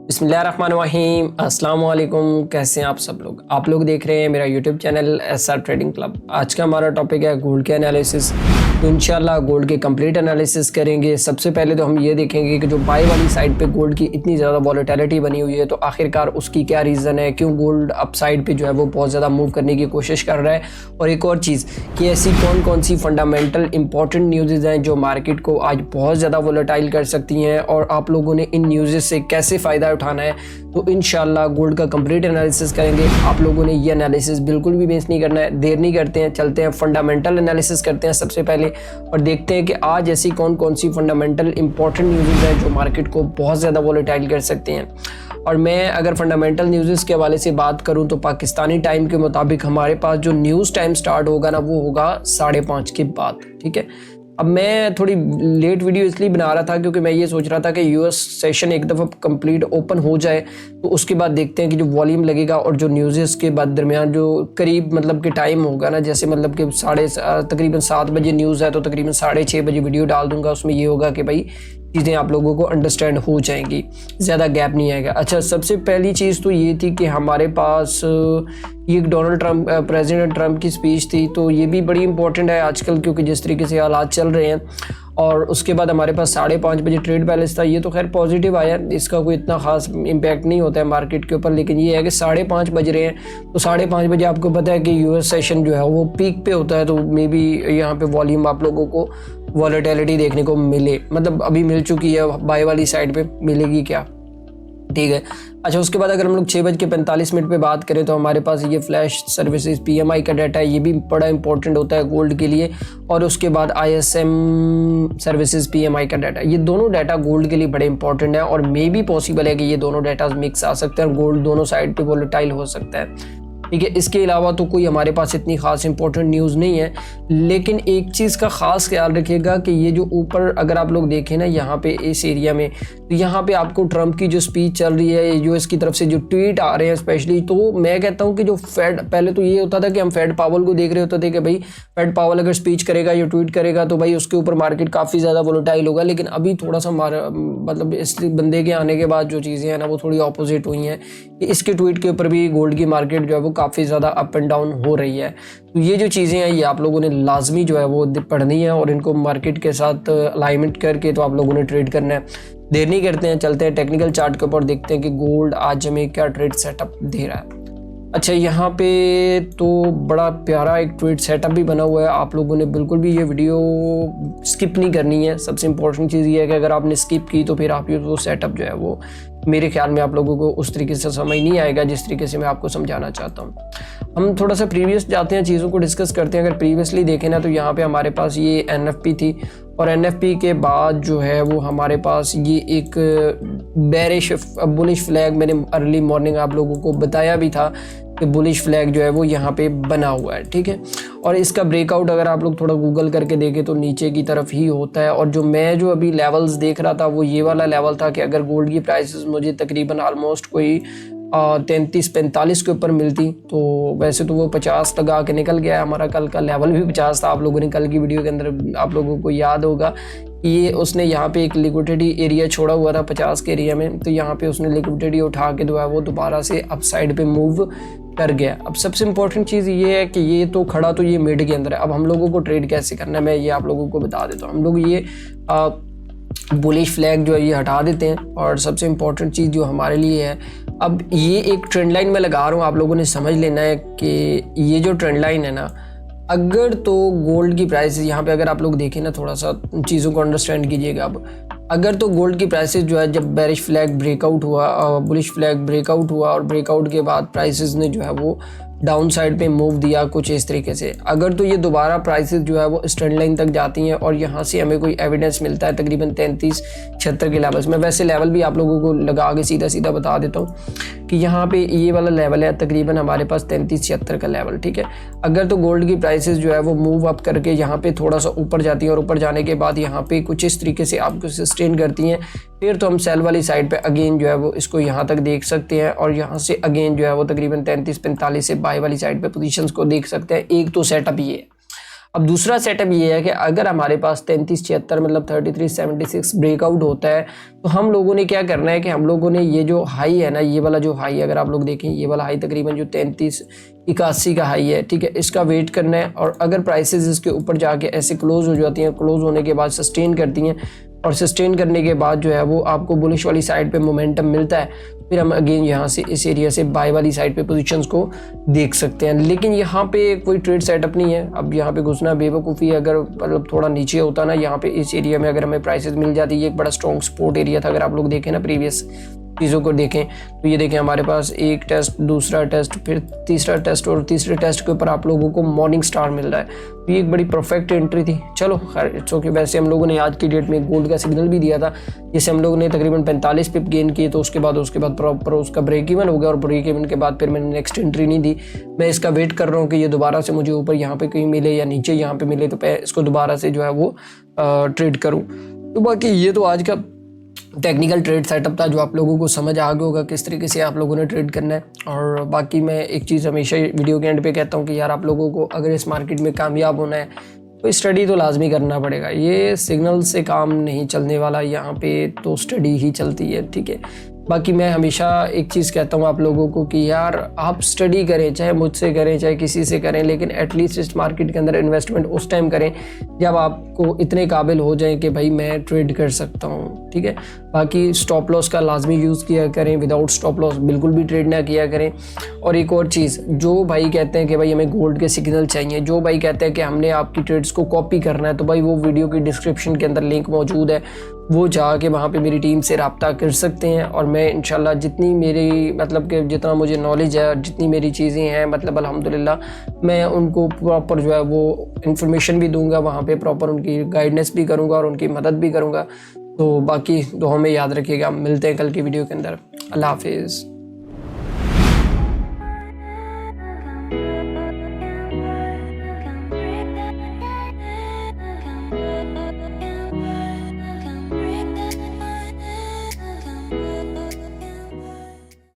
बिस्मिल्लाहिर्रहमानिर्रहीम, अस्सलाम वालेकुम। कैसे हैं आप लोग देख रहे हैं मेरा YouTube channel SR trading club. आज का हमारा टॉपिक है गोल्ड के एनालिसिस। तो इंशाल्लाह गोल्ड के कंप्लीट एनालिसिस करेंगे। सबसे पहले तो हम ये देखेंगे कि जो बाय वाली साइड पे गोल्ड की इतनी ज़्यादा वॉलेटिलिटी बनी हुई है, तो आखिरकार उसकी क्या रीज़न है, क्यों गोल्ड अप साइड पे जो है वो बहुत ज़्यादा मूव करने की कोशिश कर रहा है। और एक और चीज़ कि ऐसी कौन कौन सी फंडामेंटल इंपॉर्टेंट न्यूज़ हैं जो मार्केट को आज बहुत ज़्यादा वॉलेटाइल कर सकती हैं, और आप लोगों ने इन न्यूज़ से कैसे फ़ायदा उठाना है। तो इंशाल्लाह गोल्ड का कंप्लीट एनालिसिस करेंगे। आप लोगों ने ये एनालिसिस बिल्कुल भी मिस नहीं करना है। देर नहीं करते हैं, चलते हैं फंडामेंटल एनालिसिस करते हैं सबसे पहले, और देखते हैं कि आज ऐसी कौन कौन सी फंडामेंटल इंपॉर्टेंट न्यूज़ हैं जो मार्केट को बहुत ज़्यादा वॉलेटाइल कर सकते हैं। और मैं अगर फंडामेंटल न्यूज़ के हवाले से बात करूं तो पाकिस्तानी टाइम के मुताबिक हमारे पास जो न्यूज़ टाइम स्टार्ट होगा ना, वो होगा 5:30 के बाद। ठीक है, अब मैं थोड़ी लेट वीडियो इसलिए बना रहा था क्योंकि मैं ये सोच रहा था कि यूएस सेशन एक दफ़ा कंप्लीट ओपन हो जाए तो उसके बाद देखते हैं कि जो वॉल्यूम लगेगा और जो न्यूज़ के बाद दरमियान जो करीब मतलब कि टाइम होगा ना, जैसे मतलब कि तकरीबन 7 बजे न्यूज़ है तो तकरीबन 6:30 बजे वीडियो डाल दूंगा। उसमें ये होगा कि भाई चीज़ें आप लोगों को अंडरस्टैंड हो जाएंगी, ज़्यादा गैप नहीं आएगा। अच्छा, सबसे पहली चीज़ तो ये थी कि हमारे पास ये डोनाल्ड ट्रंप, प्रेसिडेंट ट्रंप की स्पीच थी, तो ये भी बड़ी इंपॉर्टेंट है आजकल क्योंकि जिस तरीके से हालात चल रहे हैं। और उसके बाद हमारे पास 5:30 बजे ट्रेड बैलेंस था। ये तो खैर पॉजिटिव आया, इसका कोई इतना खास इम्पैक्ट नहीं होता है मार्केट के ऊपर, लेकिन ये है कि 5:30 बज रहे हैं तो 5:30 बजे आपको पता है कि यूएस सेशन जो है वो पीक पे होता है, तो मे बी यहाँ पे वॉल्यूम आप लोगों को वॉलेटिलिटी देखने को मिले, मतलब अभी मिल चुकी है, बाय वाली साइड पे मिलेगी क्या। ठीक है। अच्छा, उसके बाद अगर हम लोग 6:45 पे बात करें तो हमारे पास ये फ्लैश सर्विसेज पीएमआई का डाटा है, ये भी बड़ा इंपॉर्टेंट होता है गोल्ड के लिए। और उसके बाद आईएसएम सर्विसेज पीएमआई का डाटा, ये दोनों डाटा गोल्ड के लिए बड़े इंपॉर्टेंट है, और मे भी पॉसिबल है कि ये दोनों डाटा मिक्स आ सकते हैं और गोल्ड दोनों साइड पे वोलेटाइल हो सकता है। ठीक है, इसके अलावा तो कोई हमारे पास इतनी खास इंपॉर्टेंट न्यूज़ नहीं है, लेकिन एक चीज़ का ख़ास ख्याल रखिएगा कि ये जो ऊपर अगर आप लोग देखें ना यहाँ पे इस एरिया में, तो यहाँ पे आपको ट्रंप की जो स्पीच चल रही है, यूएस की तरफ से जो ट्वीट आ रहे हैं स्पेशली, तो मैं कहता हूँ कि जो फेड, पहले तो ये होता था कि हम फेड पावल को देख रहे होते थे कि भाई फेड पावल अगर स्पीच करेगा या ट्वीट करेगा तो भाई उसके ऊपर मार्केट काफ़ी ज़्यादा वोलेटाइल होगा। लेकिन अभी थोड़ा सा मतलब इस बंदे के आने के बाद जो चीज़ें हैं ना वो थोड़ी ऑपोजिट हुई हैं कि इसके ट्वीट के ऊपर भी गोल्ड की मार्केट जो है वो काफ़ी ज़्यादा अप एंड डाउन हो रही है। तो ये जो चीज़ें हैं ये आप लोगों ने लाजमी जो है वो पढ़नी है और इनको मार्केट के साथ अलाइनमेंट करके तो आप लोगों ने ट्रेड करना है। देर नहीं करते हैं, चलते हैं टेक्निकल चार्ट के ऊपर, देखते हैं कि गोल्ड आज हमें क्या ट्रेड सेटअप दे रहा है। अच्छा, यहाँ पे तो बड़ा प्यारा एक ट्रेड सेटअप भी बना हुआ है, आप लोगों ने बिल्कुल भी ये वीडियो स्किप नहीं करनी है। सबसे इंपॉर्टेंट चीज़ ये है कि अगर आपने स्किप की तो फिर आप ये वो सेटअप जो है वो मेरे ख्याल में आप लोगों को उस तरीके से समझ नहीं आएगा जिस तरीके से मैं आपको समझाना चाहता हूँ। हम थोड़ा सा प्रीवियस जाते हैं, चीज़ों को डिस्कस करते हैं। अगर प्रीवियसली देखें ना तो यहाँ पे हमारे पास ये एनएफपी थी, और एनएफपी के बाद जो है वो हमारे पास ये एक बेरिश बुलिश फ्लैग, मैंने अर्ली मॉर्निंग आप लोगों को बताया भी था कि बुलिश फ्लैग जो है वो यहाँ पे बना हुआ है। ठीक है, और इसका ब्रेकआउट अगर आप लोग थोड़ा गूगल करके देखें तो नीचे की तरफ ही होता है। और जो अभी लेवल्स देख रहा था वो ये वाला लेवल था कि अगर गोल्ड की प्राइसेस मुझे तकरीबन ऑलमोस्ट कोई 33-45 के ऊपर मिलती, तो वैसे तो वो 50 लगा के निकल गया है। हमारा कल का लेवल भी 50 था, आप लोगों ने कल की वीडियो के अंदर आप लोगों को याद होगा ये उसने यहाँ पे एक लिक्विडिटी एरिया छोड़ा हुआ था 50 के एरिया में, तो यहाँ पे उसने लिक्विडिटी उठा के जो है वो दोबारा से अप साइड पे मूव कर गया। अब सबसे इंपॉर्टेंट चीज़ ये है कि ये तो खड़ा तो ये मिड के अंदर है। अब हम लोगों को ट्रेड कैसे करना है मैं ये आप लोगों को बता देता हूँ। हम लोग ये बुलिश फ्लैग जो है ये हटा देते हैं, और सबसे इंपॉर्टेंट चीज़ जो हमारे लिए है, अब ये एक ट्रेंड लाइन में लगा रहा हूँ, आप लोगों ने समझ लेना है कि ये जो ट्रेंड लाइन है ना, अगर तो गोल्ड की प्राइसेस यहाँ पे अगर आप लोग देखें ना, थोड़ा सा चीज़ों को अंडरस्टैंड कीजिएगा। अब अगर तो गोल्ड की प्राइसेस जो है जब बेरिश फ्लैग ब्रेकआउट हुआ, बुलिश फ्लैग ब्रेकआउट हुआ, और ब्रेकआउट के बाद प्राइसेस ने जो है वो डाउन साइड पे मूव दिया कुछ इस तरीके से, अगर तो ये दोबारा प्राइसेस जो है वो इस ट्रेंड लाइन तक जाती हैं और यहाँ से हमें कोई एविडेंस मिलता है तकरीबन 33-76 के लेवल्स में, वैसे लेवल भी आप लोगों को लगा के सीधा सीधा बता देता हूँ कि यहाँ पे ये वाला लेवल है तकरीबन हमारे पास 33-76 का लेवल। ठीक है, अगर तो गोल्ड की प्राइसेस जो है वो मूव अप करके यहाँ पे थोड़ा सा ऊपर जाती हैं और ऊपर जाने के बाद यहाँ पे कुछ इस तरीके से आपको सस्टेन करती हैं, फिर तो हम सेल वाली साइड पे अगेन जो है वो इसको यहाँ तक देख सकते हैं, और यहाँ से अगेन जो है वो तकरीबन 33-45 से बाय वाली साइड पे पोजीशंस को देख सकते हैं। एक तो सेटअप ये है। अब दूसरा सेटअप ये है कि अगर हमारे पास 3376 मतलब 3376 ब्रेकआउट होता है तो हम लोगों ने क्या करना है कि हम लोगों ने ये जो हाई है ना, ये वाला जो हाई अगर आप लोग देखें, ये वाला हाई तकरीबन जो 3381 का हाई है, ठीक है, इसका वेट करना है। और अगर प्राइसेस इसके ऊपर जाके ऐसे क्लोज हो जाती हैं, क्लोज होने के बाद सस्टेन करती हैं और सस्टेन करने के बाद जो है वो आपको बुलिश वाली साइड पे मोमेंटम मिलता है, फिर हम अगेन यहाँ से इस एरिया से बाय वाली साइड पे पोजीशंस को देख सकते हैं। लेकिन यहाँ पे कोई ट्रेड सेटअप नहीं है। अब यहाँ पे घुसना बेवकूफ़ी है। अगर मतलब थोड़ा नीचे होता ना, यहाँ पे इस एरिया में अगर हमें प्राइसेस मिल जाती, ये एक बड़ा स्ट्रॉन्ग सपोर्ट एरिया था। अगर आप लोग देखें ना प्रीवियस चीज़ों को देखें तो ये देखें हमारे पास एक टेस्ट, दूसरा टेस्ट, फिर तीसरा टेस्ट और तीसरे टेस्ट के ऊपर आप लोगों को मॉर्निंग स्टार मिल रहा है। तो ये एक बड़ी परफेक्ट एंट्री थी। चलो खैर इट्स ओके। वैसे हम लोगों ने आज की डेट में गोल्ड का सिग्नल भी दिया था, जिससे हम लोगों ने तकरीबन 45 पिप गेन किए। तो उसके बाद प्रॉपर उसका ब्रेक इवन हो गया और ब्रेक इवन के बाद फिर मैंने नेक्स्ट एंट्री नहीं दी। मैं इसका वेट कर रहा हूँ कि ये दोबारा से मुझे ऊपर यहाँ पे कहीं मिले या नीचे यहाँ पे मिले, तो इसको दोबारा से जो है वो ट्रेड करूँ। तो बाकी ये तो आज का टेक्निकल ट्रेड सेटअप था जो आप लोगों को समझ आ गया होगा किस तरीके से आप लोगों ने ट्रेड करना है। और बाकी मैं एक चीज़ हमेशा वीडियो के एंड पे कहता हूँ कि यार आप लोगों को अगर इस मार्केट में कामयाब होना है तो स्टडी तो लाजमी करना पड़ेगा। ये सिग्नल से काम नहीं चलने वाला, यहाँ पे तो स्टडी ही चलती है, ठीक है। बाकी मैं हमेशा एक चीज़ कहता हूँ आप लोगों को कि यार आप स्टडी करें, चाहे मुझसे करें चाहे किसी से करें, लेकिन एटलीस्ट इस मार्केट के अंदर इन्वेस्टमेंट उस टाइम करें जब आपको इतने काबिल हो जाए कि भाई मैं ट्रेड कर सकता हूँ, ठीक है। बाकी स्टॉप लॉस का लाजमी यूज़ किया करें, विदाउट स्टॉप लॉस बिल्कुल भी ट्रेड ना किया करें। और एक और चीज़, जो भाई कहते हैं कि भाई हमें गोल्ड के सिग्नल चाहिए, जो भाई कहते हैं कि हमने आपकी ट्रेड्स को कॉपी करना है, तो भाई वो वीडियो की डिस्क्रिप्शन के अंदर लिंक मौजूद है, वो जाके वहाँ पे मेरी टीम से रब्ता कर सकते हैं। और मैं इंशाल्लाह जितनी मेरी मतलब कि जितना मुझे नॉलेज है और जितनी मेरी चीज़ें हैं, मतलब अल्हम्दुलिल्लाह मैं उनको प्रॉपर जो है वो इन्फॉर्मेशन भी दूंगा, वहाँ पे प्रॉपर उनकी गाइडेंस भी करूँगा और उनकी मदद भी करूँगा। तो बाकी दुआ में याद रखिएगा। मिलते हैं कल की वीडियो के अंदर। अल्लाह हाफिज़।